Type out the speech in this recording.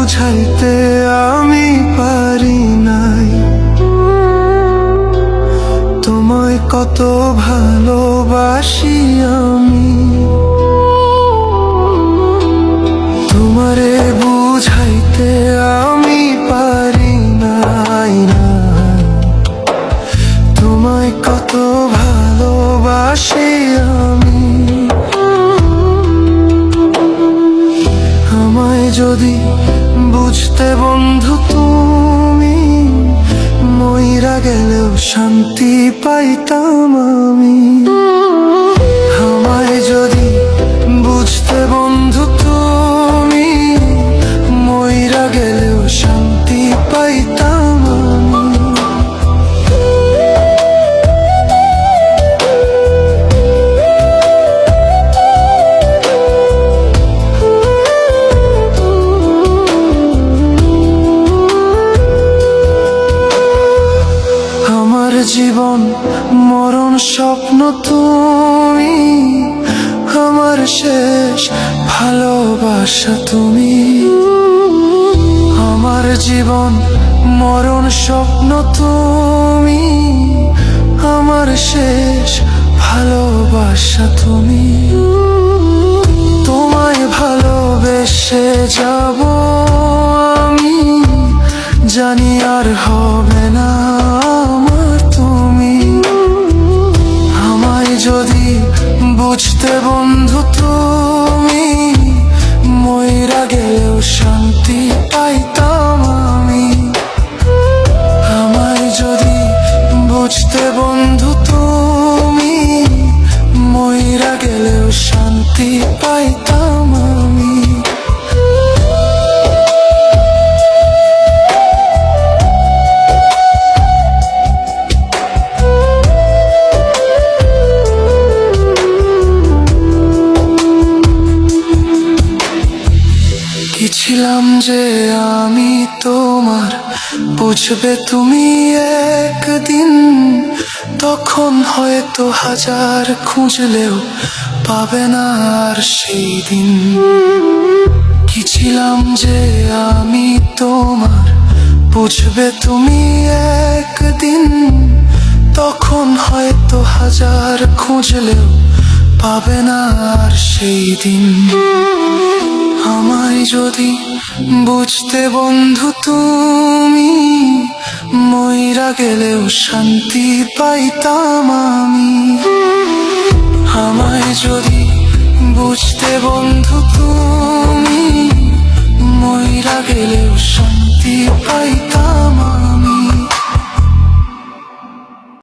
বুঝাইতে আমি পারি নাই তোমায় কত ভালোবাসি আমি। তোমারে বুঝাইতে আমি পারি নাই তোমায় কত ভালোবাসি আমি। আমায় যদি বুঝতে বন্ধু তুমি, মইরা গেলেও শান্তি পাইতাম আমি। আমায় যদি বুঝতে বন্ধু তুমি, মইরা গেলেও শান্তি পাইতাম আমি। আমার জীবন মরণ স্বপ্ন তুমি, আমার শেষ ভালোবাসা তুমি। আমার জীবন মরণ স্বপ্ন তুমি, আমার শেষ ভালোবাসা তুমি। তোমায় ভালোবেসে যাব আমি, জানি আর হবে না আমার তুমি। আমায় যদি বুঝতে বন্ধু তুমি, মইরা গেলেও শান্তি পাইতাম আমি। আমায় যদি বুঝতে বন্ধু তুমি, মইরা গেলেও শান্তি পাইতাম আমি। কি ছিলাম যে আমি তোমার, বুঝবে তুমি একদিন। তখন হয়তো হাজার খুঁজলেও পাবে না আর সেই দিন। কি ছিলাম যে আমি তোমার, বুঝবে তুমি একদিন। তখন হয়তো হাজার খুঁজলেও পাবে না আর সেই দিন। আমায় যদি বুঝতে বন্ধু তুমি, মইরা গেলেও শান্তি পাইতাম আমি। আমায় যদি বুঝতে বন্ধু তুমি, মইরা গেলেও শান্তি পাইতাম আমি।